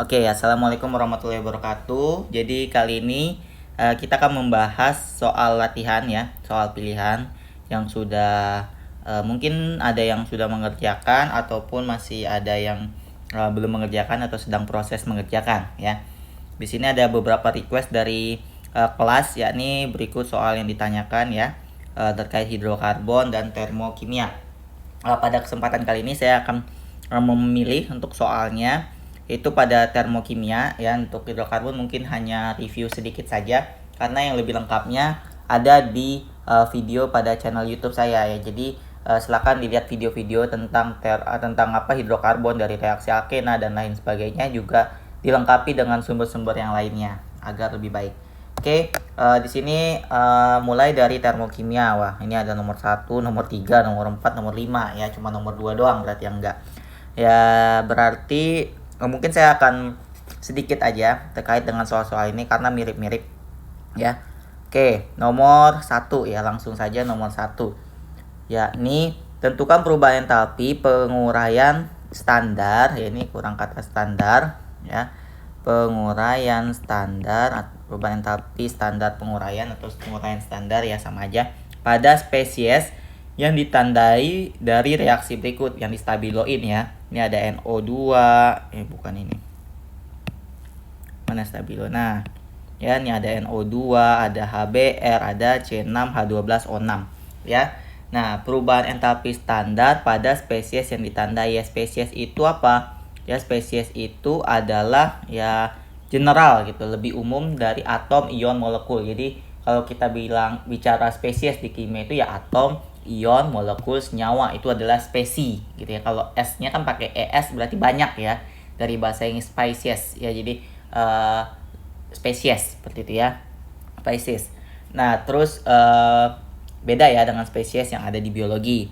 Oke, assalamualaikum warahmatullahi wabarakatuh. Jadi kali ini kita akan membahas soal latihan ya, soal pilihan yang sudah mungkin ada yang sudah mengerjakan ataupun masih ada yang belum mengerjakan atau sedang proses mengerjakan ya. Di sini ada beberapa request dari kelas, yakni berikut soal yang ditanyakan ya terkait hidrokarbon dan termokimia. Pada kesempatan kali ini saya akan memilih untuk soalnya itu pada termokimia ya. Untuk hidrokarbon mungkin hanya review sedikit saja karena yang lebih lengkapnya ada di video pada channel YouTube saya ya. Jadi silakan dilihat video-video tentang apa hidrokarbon dari reaksi alkena dan lain sebagainya, juga dilengkapi dengan sumber-sumber yang lainnya agar lebih baik. Oke, di sini mulai dari termokimia. Wah, ini ada nomor 1, nomor 3, nomor 4, nomor 5 ya. Cuma nomor 2 doang berarti yang enggak. Ya, berarti mungkin saya akan sedikit aja terkait dengan soal-soal ini karena mirip-mirip ya. Oke, nomor 1 ya, langsung saja nomor 1. Yakni tentukan perubahan entalpi penguraian standar, ya ini kurang kata standar ya. Penguraian standar, perubahan entalpi standar penguraian atau penguraian standar ya, sama aja, pada spesies yang ditandai dari reaksi berikut yang distabiloin ya. Ini ada NO2, bukan ini. Mana stabilo? Nah, ya ini ada NO2, ada HBr, ada C6H12O6 ya. Nah, perubahan entalpi standar pada spesies yang ditandai ya. Spesies itu apa? Ya, spesies itu adalah ya general gitu, lebih umum dari atom, ion, molekul. Jadi kalau kita bicara spesies di kimia itu ya atom, ion, molekul, senyawa, itu adalah spesi gitu ya. Kalau S-nya kan pakai ES berarti banyak ya, dari bahasa Inggris species ya. Jadi spesies seperti itu ya, species. Nah, terus beda ya dengan spesies yang ada di biologi.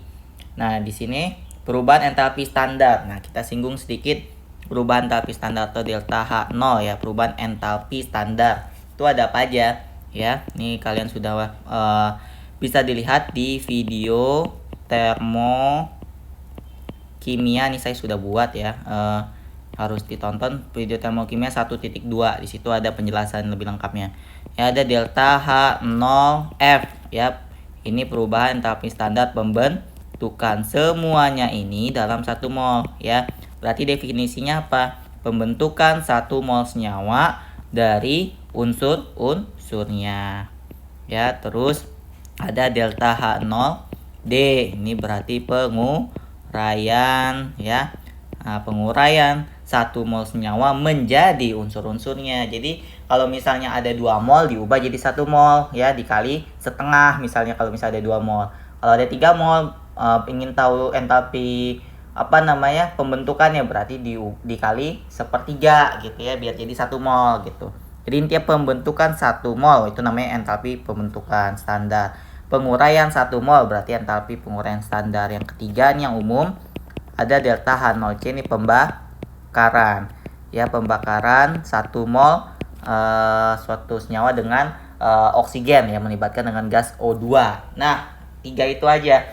Nah, di sini perubahan entalpi standar. Nah, kita singgung sedikit perubahan entalpi standar atau delta H0 ya. Perubahan entalpi standar itu ada apa aja ya? Ini kalian sudah bisa dilihat di video termokimia. Ini saya sudah buat ya. Harus ditonton video termokimia 1.2. Di situ ada penjelasan lebih lengkapnya. Ya, ada delta H0F ya. Ini perubahan entalpi standar pembentukan. Semuanya ini dalam 1 mol ya. Berarti definisinya apa? Pembentukan 1 mol senyawa dari unsur-unsurnya. Ya, terus ada delta H0D. Ini berarti penguraian ya. Nah, penguraian 1 mol senyawa menjadi unsur-unsurnya. Jadi kalau misalnya ada 2 mol diubah jadi 1 mol ya, dikali setengah misalnya kalau misalnya ada 2 mol. Kalau ada 3 mol, ingin tahu entalpi pembentukannya, berarti dikali 1/3 gitu ya, biar jadi 1 mol gitu. Jadi intinya pembentukan 1 mol itu namanya entalpi pembentukan standar. Penguraian 1 mol berarti entalpi penguraian standar. Yang ketiga nih yang umum, ada delta H0C, ini pembakaran ya. Pembakaran 1 mol suatu senyawa dengan oksigen ya, melibatkan dengan gas O2. Nah, 3 itu aja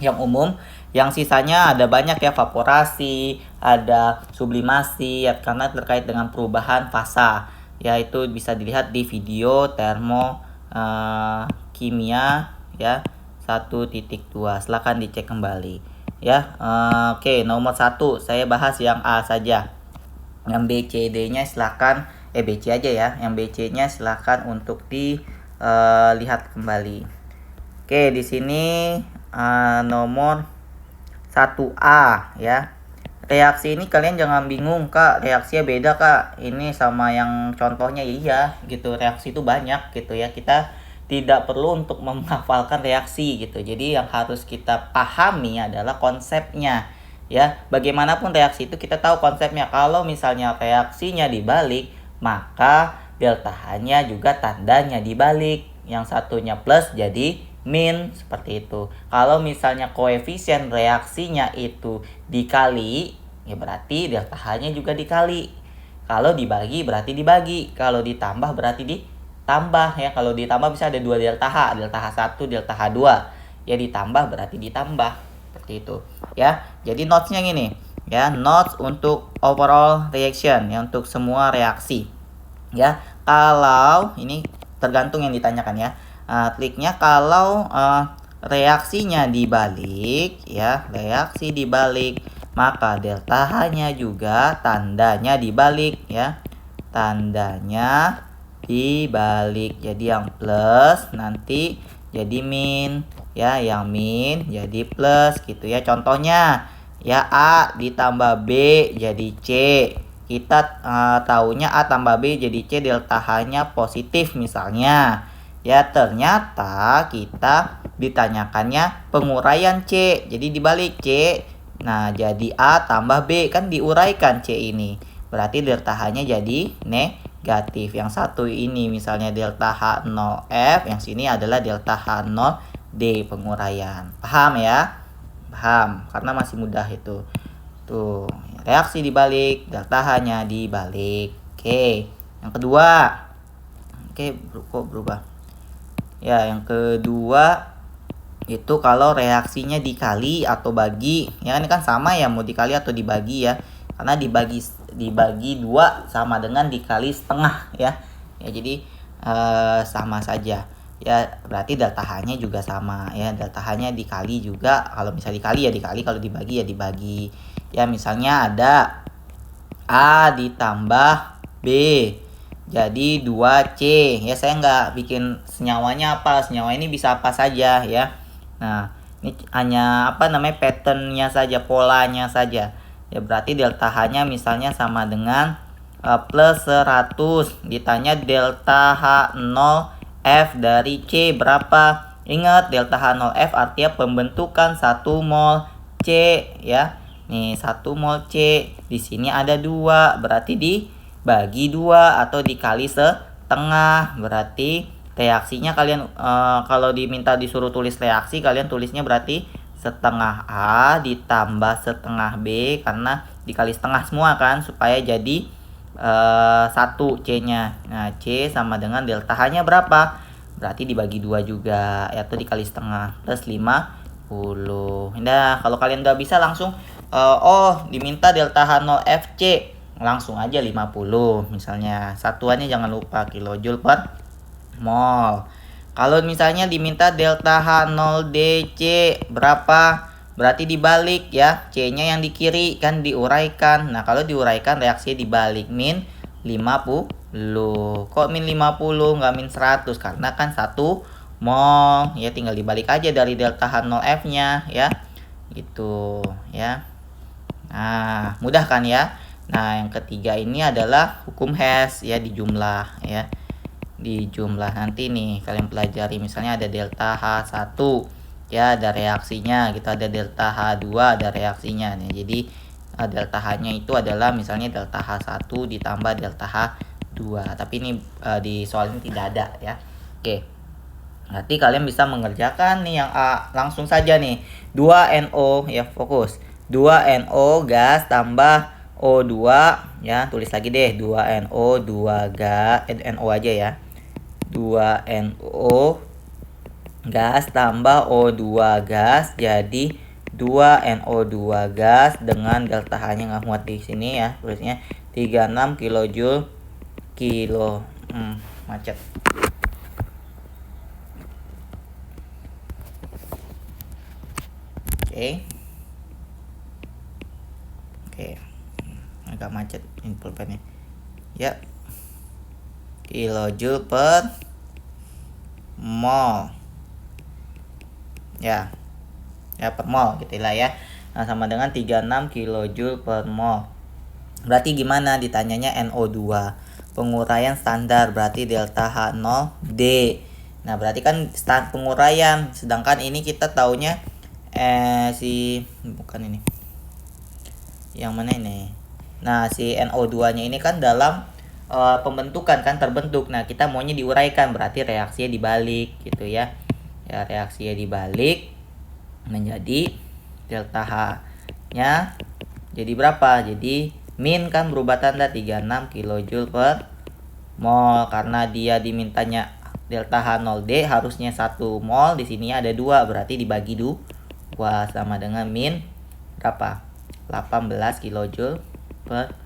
yang umum. Yang sisanya ada banyak ya, evaporasi, ada sublimasi ya, karena terkait dengan perubahan fasa ya. Itu bisa dilihat di video termokimia ya 1.2. Silahkan dicek kembali ya. Oke, nomor 1 saya bahas yang A saja. Yang B, C, D nya silahkan BC aja ya. Yang BC nya silahkan untuk dilihat kembali. Oke, di sini nomor 1A ya. Reaksi ini kalian jangan bingung, Kak, reaksinya beda, Kak, ini sama yang contohnya. Iya gitu, reaksi itu banyak gitu ya. Kita tidak perlu untuk menghafalkan reaksi gitu. Jadi yang harus kita pahami adalah konsepnya ya. Bagaimanapun reaksi itu kita tahu konsepnya. Kalau misalnya reaksinya dibalik, maka delta H-nya juga tandanya dibalik. Yang satunya plus jadi min, seperti itu. Kalau misalnya koefisien reaksinya itu dikali, ya berarti delta H-nya juga dikali. Kalau dibagi berarti dibagi. Kalau ditambah berarti ditambah ya. Kalau ditambah bisa ada 2 delta H, delta H1, delta H2. Ya ditambah berarti ditambah. Seperti itu ya. Jadi notesnya gini. ya. Notes untuk overall reaction, ya, untuk semua reaksi, ya. Kalau ini tergantung yang ditanyakan, ya. Kliknya kalau reaksinya dibalik, ya, reaksi dibalik, maka delta H-nya juga tandanya dibalik, ya. Tandanya dibalik. Jadi yang plus nanti jadi min, ya, yang min jadi plus gitu, ya. Contohnya, ya, A ditambah B jadi C. Kita tahunya A tambah B jadi C, delta H-nya positif misalnya. Ya, ternyata kita ditanyakannya penguraian C. Jadi dibalik C. Nah, jadi A tambah B, kan diuraikan C ini. Berarti delta H-nya jadi negatif. Yang satu ini misalnya delta H0F, yang sini adalah delta H0D penguraian. Paham, ya? Paham, karena masih mudah itu. Tuh, reaksi dibalik, delta H-nya dibalik. Oke, yang kedua. Oke, kok berubah? Ya, yang kedua itu kalau reaksinya dikali atau bagi. Ya, ini kan sama ya, mau dikali atau dibagi, ya. Karena dibagi 2 sama dengan dikali setengah, ya. Ya, jadi sama saja. Ya, berarti delta H-nya juga sama, ya. Delta H-nya dikali juga. Kalau misalnya dikali ya dikali, kalau dibagi ya dibagi. Ya, misalnya ada A ditambah B jadi 2C. Ya, saya nggak bikin senyawanya apa. Senyawa ini bisa apa saja, ya. Nah, ini hanya patternnya saja, polanya saja. Ya, berarti delta H-nya misalnya sama dengan plus 100. Ditanya delta H0F dari C berapa? Ingat, delta H0F artinya pembentukan 1 mol C, ya. Nih, 1 mol C. Di sini ada 2, berarti dibagi 2 atau dikali setengah. Berarti reaksinya kalian kalau diminta disuruh tulis reaksi, kalian tulisnya berarti setengah A ditambah setengah B, karena dikali setengah semua kan, supaya jadi 1 C-nya. Nah, C sama dengan delta H-nya berapa? Berarti dibagi 2 juga, atau dikali setengah, plus 50. Nah, kalau kalian udah bisa langsung diminta delta H0FC, langsung aja 50. Misalnya satuannya jangan lupa kilojoule per mol. Kalau misalnya diminta delta H0DC berapa? Berarti dibalik, ya. C-nya yang di kiri kan diuraikan. Nah, kalau diuraikan reaksinya dibalik, min 50. Kok min 50 nggak min 100? Karena kan 1 mol. Ya, tinggal dibalik aja dari delta H0F-nya, ya. Gitu, ya. Nah, mudah kan, ya? Nah, yang ketiga ini adalah hukum Hess, ya, di jumlah, ya. Di jumlah nanti nih kalian pelajari, misalnya ada delta H1, ya, ada reaksinya. Kita ada delta H2, ada reaksinya. Nah, jadi delta H-nya itu adalah misalnya delta H1 ditambah delta H2. Tapi ini di soal ini tidak ada, ya. Oke. Nanti kalian bisa mengerjakan nih yang A langsung saja nih. 2NO, ya, fokus. 2NO gas tambah O2, ya, tulis lagi deh, 2NO 2 gas, NO aja, ya. 2NO gas tambah O2 gas jadi 2NO2 gas dengan delta H-nya nggak muat di sini, ya, tulisnya 36 kilojoule macet. Oke, agak macet ini pulpennya, ya. Kilojoule per mol, ya, per mol gitulah, ya. Nah, sama dengan 36 kilojoule per mol. Berarti gimana ditanyanya NO2, penguraian standar, berarti delta H0D. Nah, berarti kan start penguraian, sedangkan ini kita taunya bukan ini, yang mana ini. Nah, si NO2 nya ini kan dalam pembentukan kan, terbentuk. Nah, kita maunya diuraikan, berarti reaksinya dibalik gitu, ya. Ya, reaksinya dibalik menjadi delta H-nya jadi berapa? Jadi min kan berubah tanda 36 kilojoule per mol, karena dia dimintanya delta H0D harusnya 1 mol, di sini ada 2, berarti dibagi 2 sama dengan min berapa? 18 kilojoule per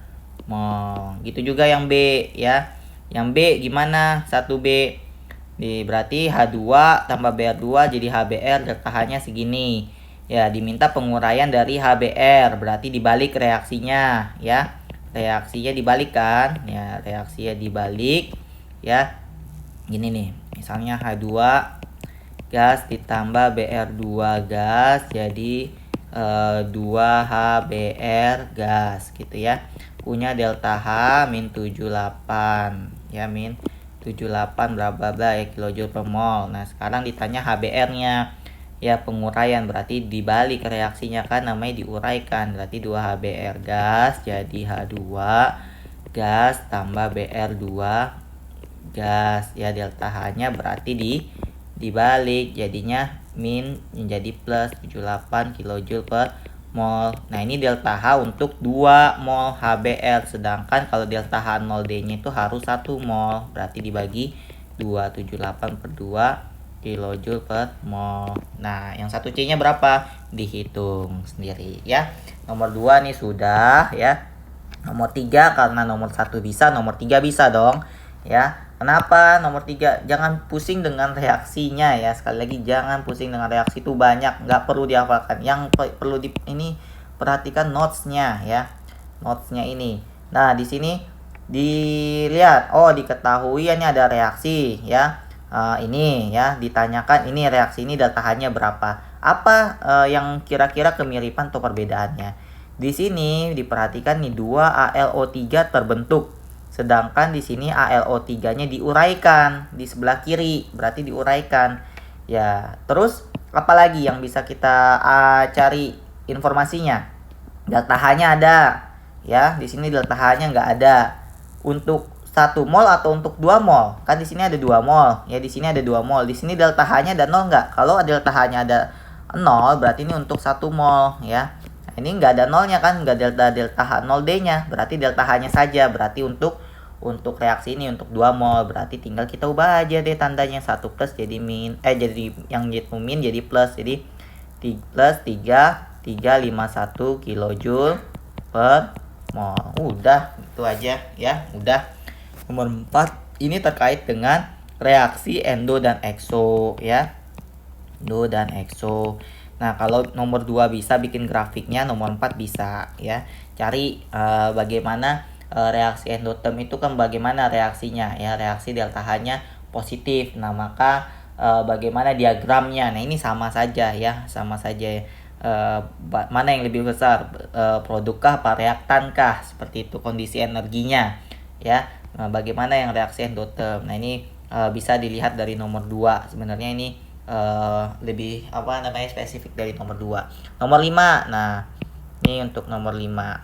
mol. Gitu juga yang B ya. Yang B gimana? 1B berarti H2 tambah Br2 jadi HBr, delta H-nya segini. Ya, diminta penguraian dari HBr, berarti dibalik reaksinya ya. Reaksinya dibalik kan? Ya, reaksinya dibalik ya. Gini nih, misalnya H2 gas ditambah Br2 gas jadi 2HBr gas gitu ya. Punya delta H min 78 ya, min 78 bla bla bla ya kilojoule per mol. Nah, sekarang ditanya HBr-nya. Ya, penguraian berarti dibalik reaksinya kan, namanya diuraikan. Berarti 2HBr gas jadi H2 gas tambah Br2 gas ya, delta H-nya berarti dibalik jadinya min menjadi plus 78 kilojoule per mol. Nah, ini delta H untuk 2 mol HBr, sedangkan kalau delta H 0D-nya itu harus 1 mol. Berarti dibagi 278 per 2 kilojoule per mol. Nah, yang satu C-nya berapa? Dihitung sendiri ya. Nomor 2 nih sudah ya. Nomor 3 karena nomor 1 bisa, nomor 3 bisa dong ya. Kenapa nomor 3? Jangan pusing dengan reaksinya ya. Sekali lagi jangan pusing dengan reaksi, itu banyak, nggak perlu dihafalkan. Yang perlu ini perhatikan notes-nya ya. Notes-nya ini. Nah, di sini dilihat, oh diketahui ini ada reaksi ya. Ini ya ditanyakan ini reaksi ini delta H-nya berapa? Apa yang kira-kira kemiripan atau perbedaannya? Di sini diperhatikan nih 2AlO3 terbentuk. Sedangkan di sini AlO3-nya diuraikan di sebelah kiri, berarti diuraikan. Ya, terus apalagi yang bisa kita cari informasinya? Delta H-nya ada. Ya, di sini delta H-nya nggak ada. Untuk 1 mol atau untuk 2 mol? Kan di sini ada 2 mol. Ya, di sini ada 2 mol. Di sini delta H-nya ada 0 nggak? Kalau delta H-nya ada 0, berarti ini untuk 1 mol ya. Ini nggak ada nolnya kan, nggak delta H 0D-nya, berarti delta H-nya saja. Berarti untuk reaksi ini untuk 2 mol, berarti tinggal kita ubah aja deh tandanya, 1 plus jadi min, jadi yang itu min jadi plus, jadi plus 3,351 kilojoule per mol. Udah, itu aja ya, udah. Nomor 4 ini terkait dengan reaksi endo dan exo ya. Endo dan exo. Nah, kalau nomor 2 bisa bikin grafiknya, nomor 4 bisa ya. Cari bagaimana reaksi endoterm itu kan bagaimana reaksinya ya. Reaksi delta H-nya positif. Nah, maka bagaimana diagramnya. Nah, ini sama saja ya, sama saja ya. Mana yang lebih besar, produkkah apa reaktankah, seperti itu kondisi energinya ya. Nah, bagaimana yang reaksi endoterm. Nah, ini bisa dilihat dari nomor 2. Sebenarnya ini lebih spesifik dari nomor 2. Nomor 5. Nah, ini untuk nomor 5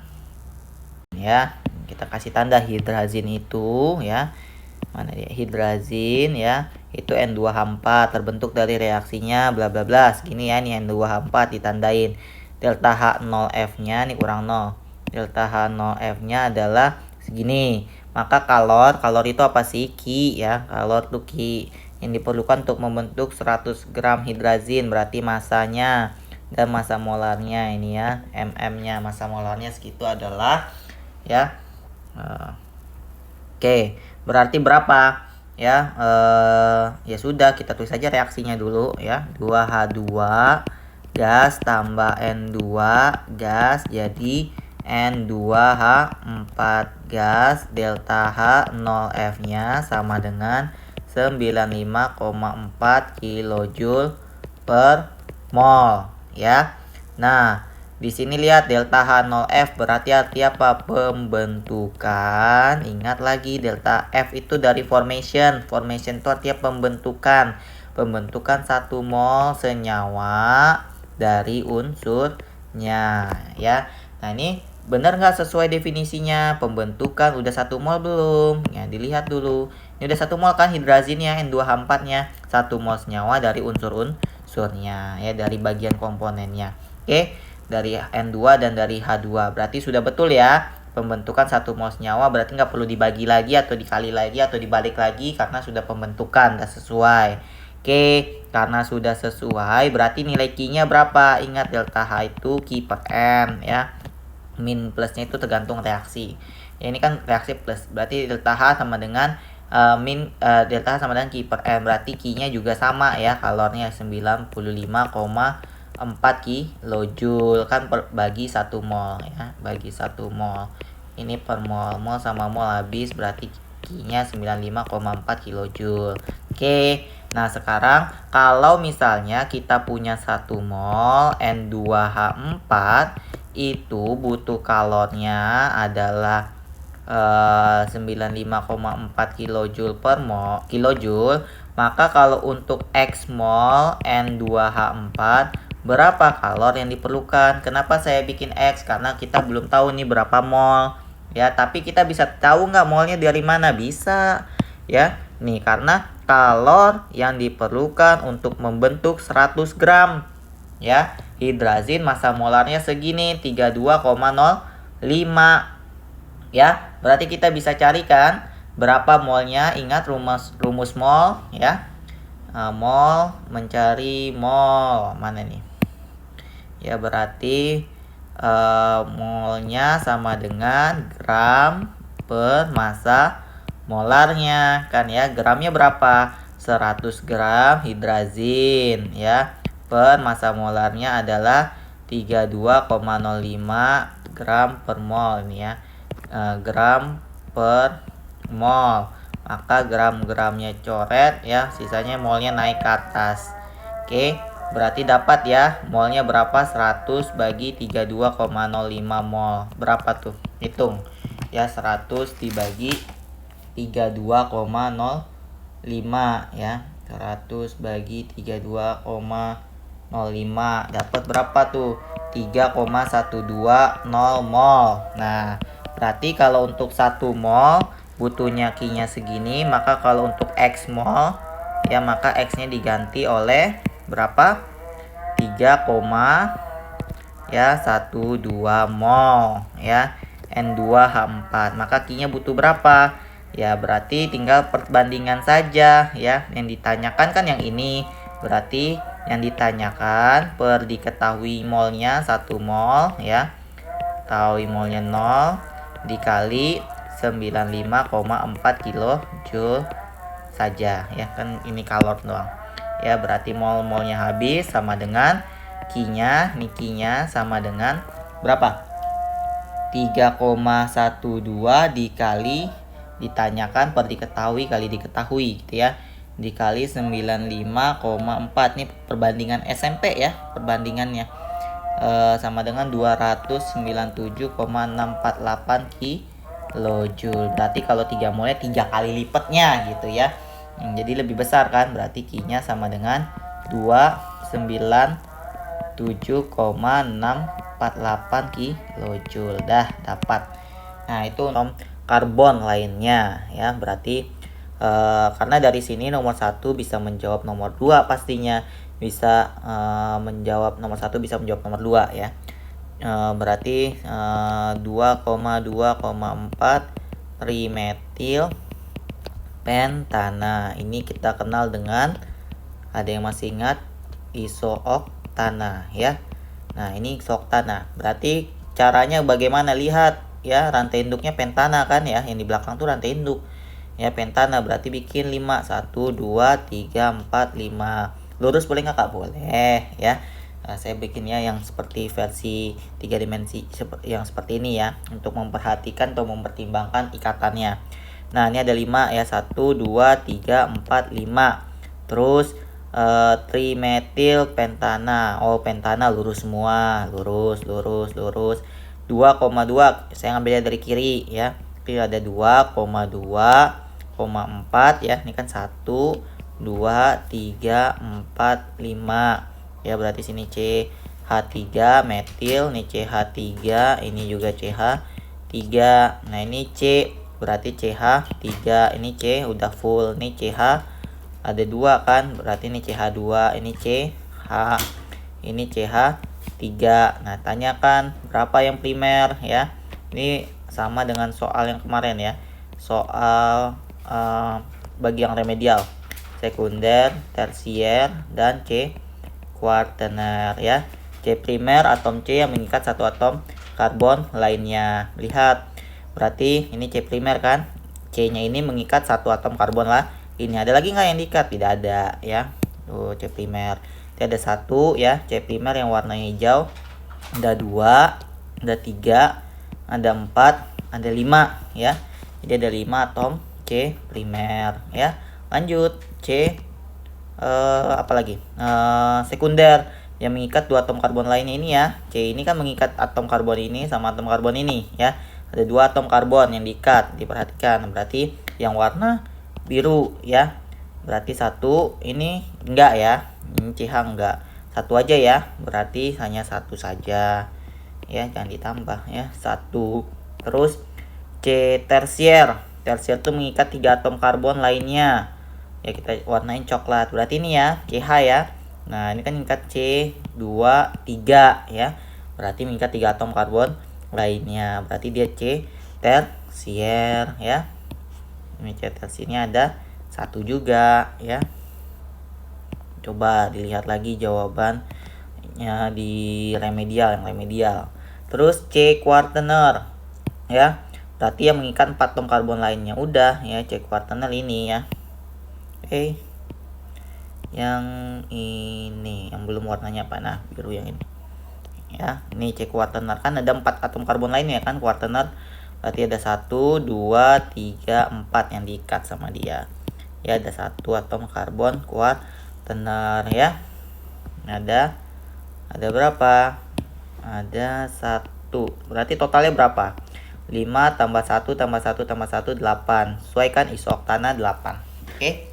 ya, kita kasih tanda hidrazin itu ya. Mana dia hidrazin ya, itu N2H4 terbentuk dari reaksinya bla bla bla segini ya. Ini N2H4 ditandain delta H0F-nya nih kurang 0. Delta H0F-nya adalah segini. Maka kalor itu apa sih? Ki ya. Kalor tuh Ki yang diperlukan untuk membentuk 100 gram hidrazin, berarti masanya dan massa molarnya ini ya, mm-nya, massa molarnya segitu adalah ya. Oke, berarti berapa ya? Ya sudah, kita tulis saja reaksinya dulu ya. 2H2 gas tambah N2 gas jadi N2H4 gas, delta H0F-nya sama dengan 95,4 kilojoule per mol ya. Nah, di sini lihat delta H0F berarti arti apa? Pembentukan. Ingat lagi delta F itu dari formation. Formation itu artinya pembentukan. Pembentukan 1 mol senyawa dari unsurnya ya. Nah, ini benar nggak sesuai definisinya? Pembentukan udah 1 mol belum? Ya, dilihat dulu. Ini udah 1 mol kan hidrazinnya, N2H4-nya. 1 mol senyawa dari unsur-unsurnya ya, dari bagian komponennya. Oke, dari N2 dan dari H2. Berarti sudah betul ya. Pembentukan 1 mol senyawa berarti nggak perlu dibagi lagi atau dikali lagi atau dibalik lagi karena sudah pembentukan, udah sesuai. Oke, karena sudah sesuai berarti nilai Q-nya berapa? Ingat delta H itu Q per M ya. min plusnya itu tergantung reaksi. Ya, ini kan reaksi plus, berarti delta H sama dengan delta H sama dengan Q per M, berarti Q-nya juga sama ya, kalornya 95,4 kilojoule kan bagi 1 mol ya, bagi 1 mol. Ini per mol, mol sama mol habis, berarti Q-nya 95,4 kilojoule. Oke. Nah, sekarang kalau misalnya kita punya 1 mol N2H4 itu butuh kalornya adalah 95,4 kilojoule per mol kilojoule, maka kalau untuk X mol N2H4 berapa kalor yang diperlukan? Kenapa saya bikin X? Karena kita belum tahu nih berapa mol ya, tapi kita bisa tahu nggak molnya dari mana? Bisa ya nih, karena kalor yang diperlukan untuk membentuk 100 gram ya hidrazin, massa molarnya segini 32,05 ya. Berarti kita bisa carikan berapa molnya. Ingat rumus mol ya. Mol mencari mol mana nih ya, berarti molnya sama dengan gram per massa molarnya kan ya. Gramnya berapa? 100 gram hidrazin ya, per massa molarnya adalah 32,05 gram per mol ini ya, gram per mol. Maka gram-gramnya coret ya, sisanya molnya naik ke atas. Oke, berarti dapat ya molnya berapa? 100 bagi 32,05 mol. Berapa tuh? Hitung ya, 100 dibagi 32,05 ya, 100 bagi 32,05 dapat berapa tuh? 3,120 mol. Nah, berarti kalau untuk 1 mol butuhnya Q-nya segini, maka kalau untuk X mol ya, maka X-nya diganti oleh berapa? 3,12 mol ya N2H4. Maka Q-nya butuh berapa? Ya, berarti tinggal perbandingan saja ya. Yang ditanyakan kan yang ini. Berarti yang ditanyakan per diketahui molnya 1 mol ya. Ketahui molnya 0 dikali 95,4 kilojoule saja ya. Kan ini kalor doang. Ya, berarti mol-molnya habis sama dengan Q-nya. Nih Q-nya sama dengan berapa? 3,12 dikali ditanyakan per diketahui kali diketahui gitu ya, dikali 95,4. Nih perbandingan SMP ya, perbandingannya sama dengan 297,648 kilojoule. Berarti kalau 3 molnya 3 kali lipatnya gitu ya. Jadi lebih besar kan, berarti Q-nya sama dengan 297,648 kilojoule. Dah dapat. Nah, itu karbon lainnya ya. Berarti karena dari sini nomor 1 bisa menjawab nomor 2 pastinya. Bisa menjawab nomor 1 bisa menjawab nomor 2 ya. Berarti 2,2,4 trimetil pentana. Ini kita kenal dengan, ada yang masih ingat, isooktana ya. Nah, ini isooktana. Berarti caranya bagaimana? Lihat ya, rantai induknya pentana kan ya, yang di belakang tuh rantai induk ya, pentana. Berarti bikin 5, 1, 2, 3, 4, 5. Lurus boleh nggak Kak? Boleh ya. Nah, saya bikinnya yang seperti versi 3 dimensi yang seperti ini ya, untuk memperhatikan atau mempertimbangkan ikatannya. Nah, ini ada 5 ya, 1, 2, 3, 4, 5. Terus trimetil pentana. Oh, pentana lurus semua, lurus 2,2. Saya ngambilnya dari kiri ya. Kiri ada 2,2,4 ya. Ini kan 1, 2, 3, 4, 5 ya. Berarti sini CH3 metil, ini CH3, ini juga CH3. Nah, ini C, berarti CH3, ini C udah full. Ini CH ada 2 kan, berarti ini CH2, ini CH, ini CH3. Nah, tanyakan berapa yang primer ya. Ini sama dengan soal yang kemarin ya, soal bagi yang remedial, sekunder, tersier, dan C kuartener ya. C primer atom C yang mengikat satu atom karbon lainnya. Lihat, berarti ini C primer kan, C-nya ini mengikat satu atom karbon lah. Ini ada lagi nggak yang diikat? Tidak ada ya. Tuh C primer. Ini ada satu ya, C primer yang warnanya hijau. Ada 2, ada 3, ada 4, ada 5 ya. Jadi ada 5 atom C primer ya. Lanjut C apalagi sekunder yang mengikat 2 atom karbon lainnya ini ya. C ini kan mengikat atom karbon ini sama atom karbon ini ya. Ada 2 atom karbon yang diikat, diperhatikan. Berarti yang warna biru ya. Berarti satu ini enggak ya. Ini CH enggak. Satu aja ya. Berarti hanya satu saja. Ya, jangan ditambah ya. Satu. Terus C tersier. Tersier itu mengikat 3 atom karbon lainnya. Ya, kita warnain coklat. Berarti ini ya, CH ya. Nah, ini kan mengikat C 2 3 ya. Berarti mengikat 3 atom karbon lainnya. Berarti dia C tersier ya. Ini C tersiernya ada satu juga ya. Coba dilihat lagi jawabannya di remedial, yang remedial. Terus C quaterner ya. Berarti yang mengikat 4 atom karbon lainnya. Udah ya, C quaterner ini ya. Oke. Yang ini yang belum warnanya apa? Nah, biru yang ini. Ya, ini C quaterner kan ada 4 atom karbon lainnya kan quaterner. Berarti ada 1 2 3 4 yang diikat sama dia. Ya, ada 1 atom karbon quaterner ya. Ada berapa? Ada 1. Berarti totalnya berapa? 5 tambah 1 tambah 1 tambah 1 8. Sesuai kan isoktana 8. Oke.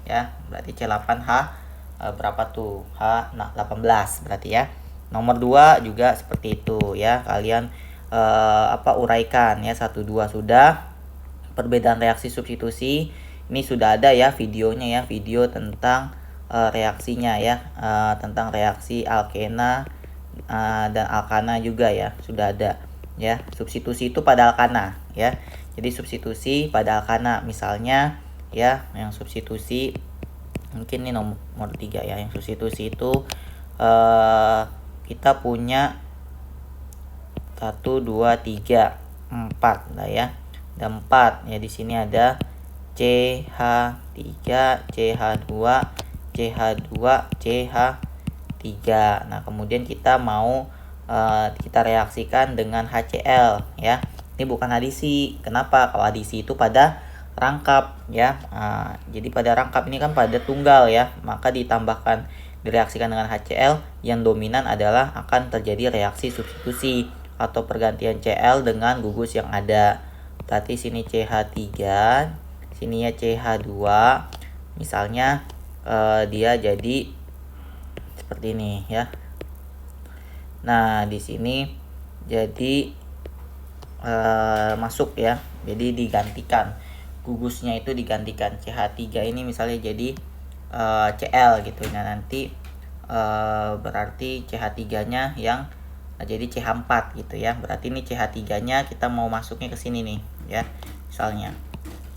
Ya, berarti C8H berapa tuh? H18 berarti ya. Nomor 2 juga seperti itu ya. Kalian uraikan ya. 1 2 sudah. Perbedaan reaksi substitusi ini sudah ada ya videonya ya, video tentang reaksinya ya, tentang reaksi alkena dan alkana juga ya, sudah ada ya. Substitusi itu pada alkana ya. Jadi substitusi pada alkana misalnya ya, yang substitusi mungkin ini nomor 3 ya. Yang substitusi itu kita punya 1 2 3 4 lah ya. Ada 4 ya, di sini ada CH3, CH2, CH2, CH3. Nah, kemudian kita mau kita reaksikan dengan HCl ya. Ini bukan adisi. Kenapa? Kalau adisi itu pada rangkap ya. Jadi pada rangkap ini kan pada tunggal ya, maka ditambahkan direaksikan dengan HCl, yang dominan adalah akan terjadi reaksi substitusi atau pergantian Cl dengan gugus yang ada. Berarti sini CH3, sini ya CH2. Misalnya dia jadi seperti ini ya. Nah, di sini jadi masuk ya. Jadi digantikan, gugusnya itu digantikan. CH3 ini misalnya jadi Cl gitu. Nah, nanti berarti CH3-nya yang jadi CH4 gitu ya. Berarti ini CH3-nya kita mau masuknya ke sini nih ya. Misalnya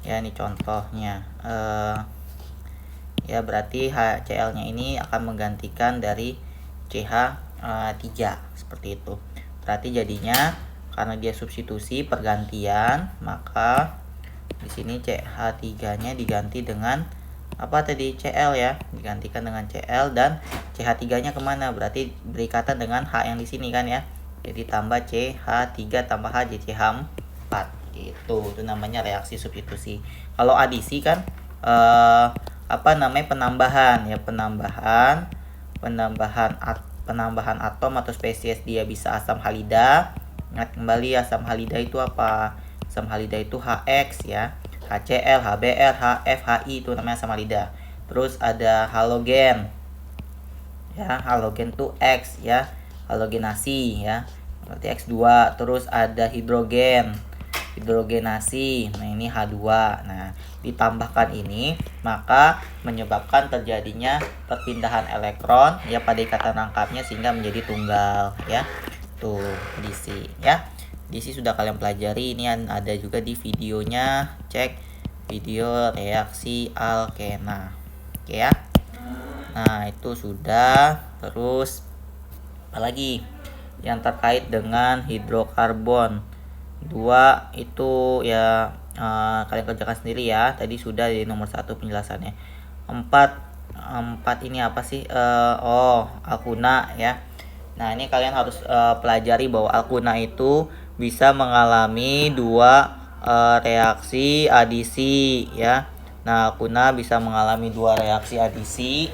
ya, ini contohnya ya, berarti HCl-nya ini akan menggantikan dari CH3 seperti itu. Berarti jadinya karena dia substitusi pergantian, maka di sini CH3-nya diganti dengan apa tadi? Cl ya, digantikan dengan Cl, dan CH3-nya kemana? Berarti berikatan dengan H yang di sini kan ya. Jadi tambah CH3 tambah H jadi CH4 gitu. Itu namanya reaksi substitusi. Kalau adisi kan penambahan ya, penambahan atom atau spesies dia bisa asam halida. Ingat kembali, asam halida itu apa? Asam halida itu HX ya. HCl, HBr, HF, HI itu namanya asam halida. Terus ada halogen. Ya, halogen tuh X ya. Halogenasi ya. Berarti X2. Terus ada hidrogen. Hidrogenasi. Nah, ini H2. Nah, ditambahkan ini maka menyebabkan terjadinya perpindahan elektron ya pada ikatan rangkapnya sehingga menjadi tunggal ya. Tuh, DC ya. DC sudah kalian pelajari, ini ada juga di videonya, cek video reaksi alkena. Oke ya. Nah, itu sudah. Terus apalagi yang terkait dengan hidrokarbon. 2 itu ya kalian kerjakan sendiri ya. Tadi sudah di nomor 1 penjelasannya. 4 ini apa sih? Alkuna ya. Nah, ini kalian harus pelajari bahwa alkuna itu bisa mengalami dua reaksi adisi ya. Nah, alkuna bisa mengalami dua reaksi adisi.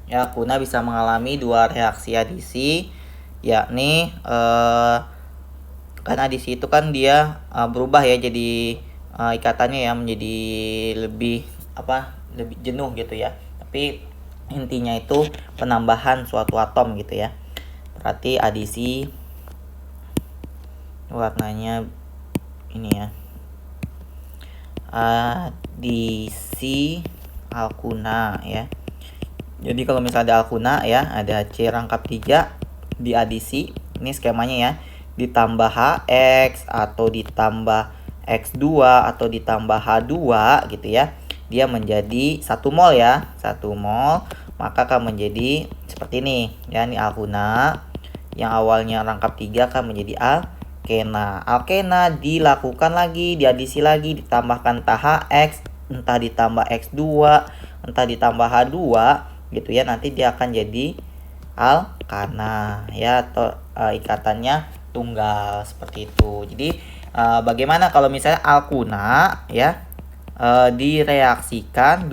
Ya, alkuna bisa mengalami dua reaksi adisi, yakni kan adisi itu kan dia berubah ya, jadi ikatannya ya menjadi lebih lebih jenuh gitu ya. Tapi intinya itu penambahan suatu atom gitu ya. Berarti adisi warnanya ini ya. Adisi alkuna ya. Jadi kalau misalnya ada alkuna ya, ada C rangkap 3 diadisi. Ini skemanya ya. Ditambah HX atau ditambah X2 atau ditambah H2 gitu ya. Dia menjadi 1 mol ya. 1 mol, maka akan menjadi seperti ini ya. Ini alkuna yang awalnya rangkap 3 akan menjadi alkena. Alkena dilakukan lagi, diadisi lagi, ditambahkan entah HX, entah ditambah X2, entah ditambah H2 gitu ya. Nanti dia akan jadi alkana ya, atau ikatannya tunggal seperti itu. Jadi bagaimana kalau misalnya alkuna ya direaksikan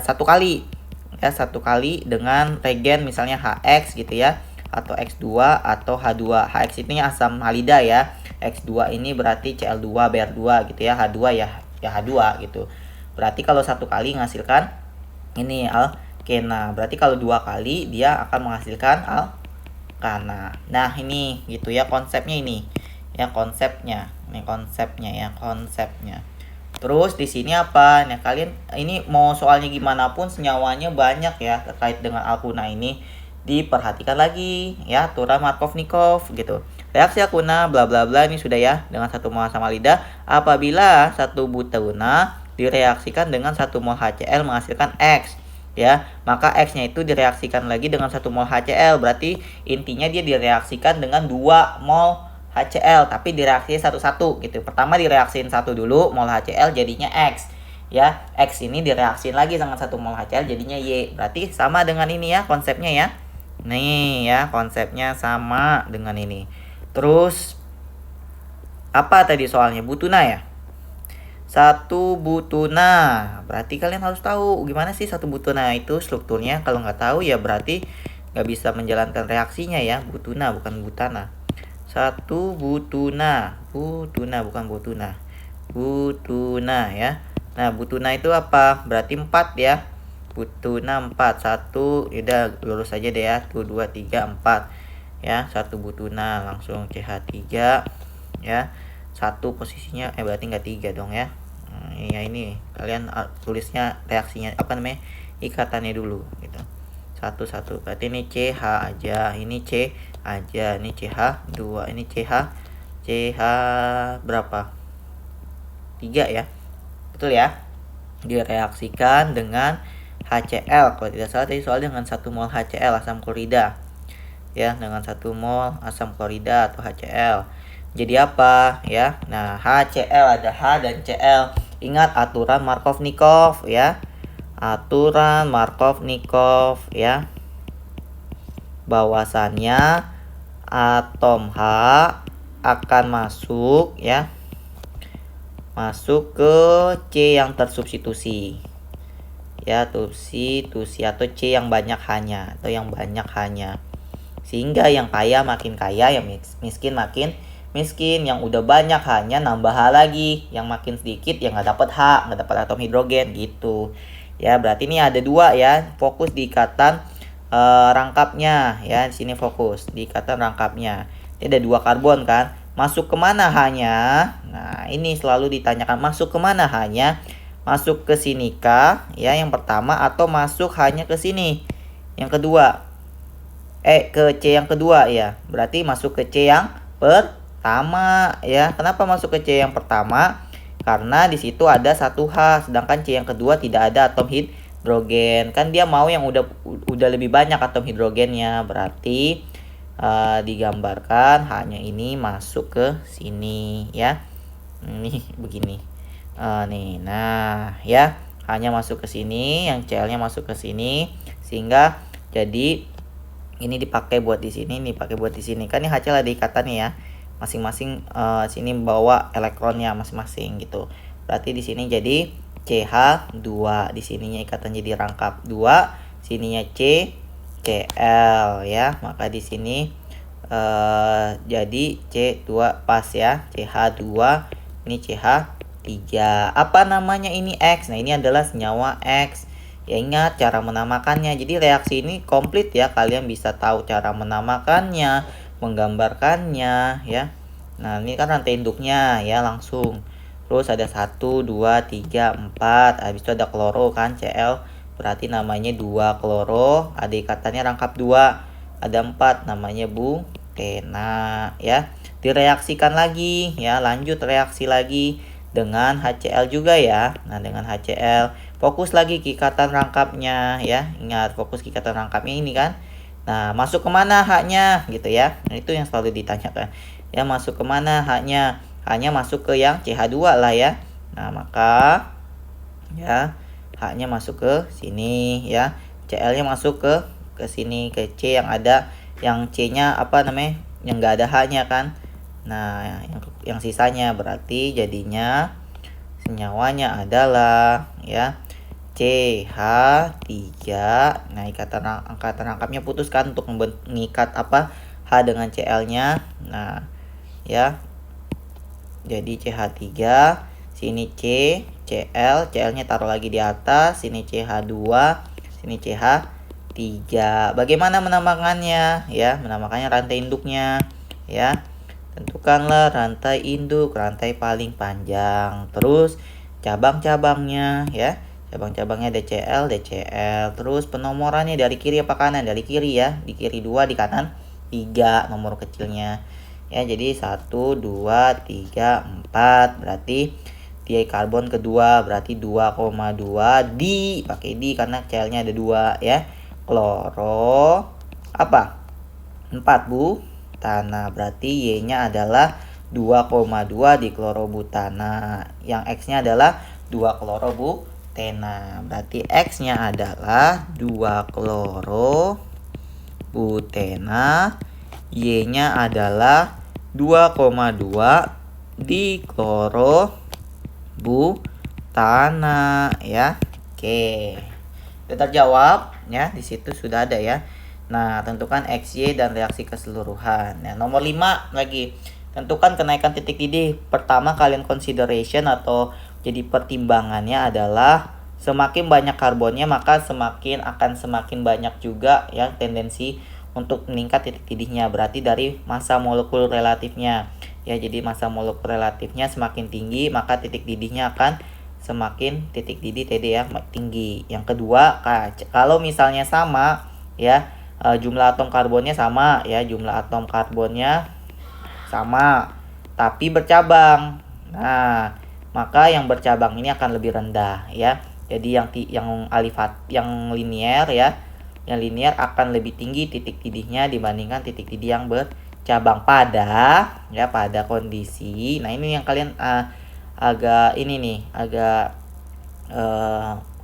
satu kali ya, satu kali dengan regen misalnya HX gitu ya, atau X2 atau H2. HX ini asam halida ya. X2 ini berarti Cl2 Br2 gitu ya. H2 ya H2 gitu. Berarti kalau satu kali menghasilkan ini alkena. Berarti kalau 2 kali dia akan menghasilkan alkana. Nah, ini gitu ya konsepnya ini. Ya konsepnya. Ini konsepnya ya, konsepnya. Terus di sini apa? Nah, kalian ini mau soalnya gimana pun senyawanya banyak ya terkait dengan alkuna ini. Diperhatikan lagi ya aturan Markovnikov gitu. Reaksi alkuna bla bla bla ini sudah ya, dengan 1 mol asam halida apabila 1 butana direaksikan dengan 1 mol HCl menghasilkan X ya, maka X-nya itu direaksikan lagi dengan 1 mol HCl. Berarti intinya dia direaksikan dengan 2 mol HCl, tapi direaksi satu-satu gitu. Pertama direaksiin 1 dulu mol HCl jadinya X ya. X ini direaksiin lagi dengan 1 mol HCl jadinya Y. Berarti sama dengan ini ya konsepnya ya. Nih ya konsepnya sama dengan ini. Terus apa tadi soalnya? Butuna ya. 1 butuna. Berarti kalian harus tahu gimana sih 1 butuna itu strukturnya. Kalau nggak tahu ya berarti nggak bisa menjalankan reaksinya ya. Butuna bukan butana. 1 butuna. Butuna bukan butuna. Butuna ya. Nah, butuna itu apa? Berarti 4 ya. Butuna 4. 1 udah lurus aja deh ya. 1 2 3 4. Ya, 1 butuna langsung CH3 ya. 1 posisinya berarti nggak 3 dong ya. Ya ini kalian tulisnya reaksinya apa namanya? Ikatannya dulu gitu. 1 berarti ini CH aja, ini C aja, ini CH2, ini CH berapa? 3 ya. Betul ya? Direaksikan dengan HCl. Kalau tidak salah tadi soalnya dengan 1 mol HCl asam klorida. Ya, dengan 1 mol asam klorida atau HCl. Jadi apa ya? Nah, HCl ada H dan Cl. Ingat aturan Markovnikov ya. Aturan Markovnikov ya. Bahwasannya atom H akan masuk ya. Masuk ke C yang tersubstitusi. Ya, substitusi atau C yang banyak hanya atau yang banyak hanya. Sehingga yang kaya makin kaya, yang miskin makin miskin. Yang udah banyak hanya nambah H lagi, yang makin sedikit yang nggak dapat H, nggak dapat atom hidrogen gitu. Ya, berarti ini ada 2 ya. Fokus di ikatan rangkapnya ya. Di sini fokus di ikatan rangkapnya. Ini ada 2 karbon kan. Masuk kemana hanya? Nah, ini selalu ditanyakan masuk kemana hanya? Masuk ke sini kah ya yang pertama, atau masuk hanya ke sini yang kedua? Ke C yang kedua ya. Berarti masuk ke C yang pertama ya. Kenapa masuk ke C yang pertama? Karena di situ ada 1H, sedangkan C yang kedua tidak ada atom hidrogen. Kan dia mau yang udah lebih banyak atom hidrogennya. Berarti digambarkan hanya ini masuk ke sini ya. Ini begini. Nih, nah ya, hanya masuk ke sini, yang Cl-nya masuk ke sini, sehingga jadi ini dipakai buat di sini, nih pakai buat di sini. Kan ini HCl ada ikatannya ya. Masing-masing sini bawa elektronnya masing-masing gitu. Berarti di sini jadi CH2, di sininya ikatan jadi rangkap 2, sininya C Cl ya. Maka di sini jadi C2 pas ya, CH2 ini CH3. Apa namanya ini X? Nah, ini adalah senyawa X. Ya, ingat cara menamakannya. Jadi reaksi ini komplit ya. Kalian bisa tahu cara menamakannya, menggambarkannya ya. Nah, ini kan rantai induknya ya langsung. Terus ada 1, 2, 3, 4. Habis itu ada kloro kan Cl. Berarti namanya 2 kloro. Ada ikatannya rangkap 2. Ada 4 namanya butena ya. Direaksikan lagi ya. Lanjut reaksi lagi dengan HCl juga ya. Nah, dengan HCl fokus lagi ke ikatan rangkapnya ya. Ingat fokus ke ikatan rangkapnya ini kan. Nah, masuk kemana H-nya gitu ya. Nah, itu yang selalu ditanyakan. Ya, masuk kemana H-nya? H-nya masuk ke yang CH2 lah ya. Nah, maka ya H-nya masuk ke sini ya. Cl-nya masuk ke sini, ke C yang ada, yang C-nya apa namanya? Yang enggak ada H-nya kan. Nah, yang sisanya berarti jadinya senyawanya adalah ya CH3. Nah, angkatan rangkapnya putuskan untuk mengikat apa H dengan Cl-nya. Nah, ya. Jadi CH3, sini C, Cl, Cl-nya taruh lagi di atas, sini CH2, sini CH3. Bagaimana menamakannya? Ya, menamakannya rantai induknya, ya. Tentukanlah rantai induk, rantai paling panjang. Terus cabang-cabangnya ya. Cabang-cabangnya DCl, DCl. Terus penomorannya dari kiri apa kanan? Dari kiri ya. Di kiri 2, di kanan 3 nomor kecilnya. Ya, jadi 1, 2, 3, 4. Berarti karbon kedua berarti 2,2 di pakai di karena Cl-nya ada 2 ya. Kloro apa? 4 butana. Berarti Y-nya adalah 2,2 di klorobutana. Yang X-nya adalah 2 klorobutena. Berarti X-nya adalah 2 klorobutena. Y-nya adalah 2,2 di klorobutana ya. Oke. Sudah terjawab ya, di situ sudah ada ya. Nah, tentukan XY dan reaksi keseluruhan. Nah, nomor 5 lagi. Tentukan kenaikan titik didih. Pertama, kalian consideration atau jadi pertimbangannya adalah semakin banyak karbonnya maka akan semakin banyak juga ya tendensi untuk meningkat titik didihnya. Berarti dari massa molekul relatifnya. Ya, jadi massa molekul relatifnya semakin tinggi maka titik didihnya akan semakin titik didih TD ya tinggi. Yang kedua, kalau misalnya sama ya, jumlah atom karbonnya sama ya, jumlah atom karbonnya sama tapi bercabang. Nah, maka yang bercabang ini akan lebih rendah ya. Jadi yang alifat yang linear ya, yang linear akan lebih tinggi titik didihnya dibandingkan titik didih yang bercabang pada kondisi. Nah, ini yang kalian agak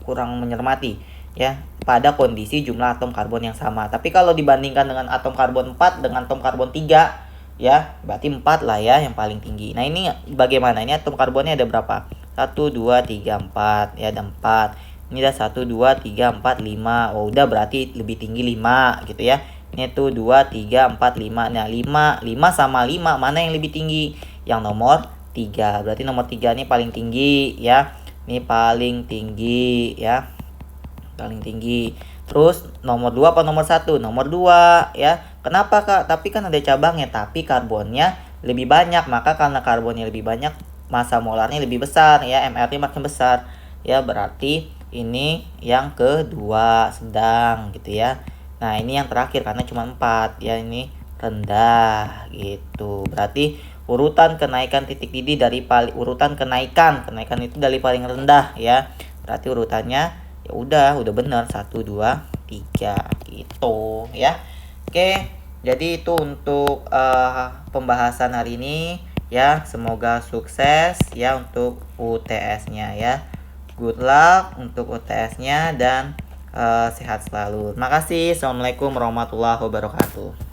kurang mencermati ya, pada kondisi jumlah atom karbon yang sama. Tapi kalau dibandingkan dengan atom karbon 4 dengan atom karbon 3 ya, berarti 4 lah ya yang paling tinggi. Nah, ini bagaimana? Ini atom karbonnya ada berapa? 1, 2, 3, 4 ya, ada 4. Ini ada 1, 2, 3, 4, 5. Oh, udah berarti lebih tinggi 5 gitu ya. Ini tuh 2, 3, 4, 5. Nah, 5 sama 5 mana yang lebih tinggi? Yang nomor 3. Berarti nomor 3 ini paling tinggi ya. Ini paling tinggi ya. Paling tinggi. Terus nomor 2 apa nomor 1? Nomor 2 ya. Kenapa, Kak? Tapi kan ada cabangnya, tapi karbonnya lebih banyak. Maka karena karbonnya lebih banyak, massa molarnya lebih besar ya, MR-nya makin besar. Ya, berarti ini yang kedua sedang gitu ya. Nah, ini yang terakhir karena cuma 4 ya, ini rendah gitu. Berarti urutan kenaikan titik didih dari urutan kenaikan itu dari paling rendah ya. Berarti urutannya ya udah benar 1 2 3 gitu ya. Oke, jadi itu untuk pembahasan hari ini ya. Semoga sukses ya untuk UTS-nya ya. Good luck untuk UTS-nya dan sehat selalu. Terima kasih. Assalamualaikum warahmatullahi wabarakatuh.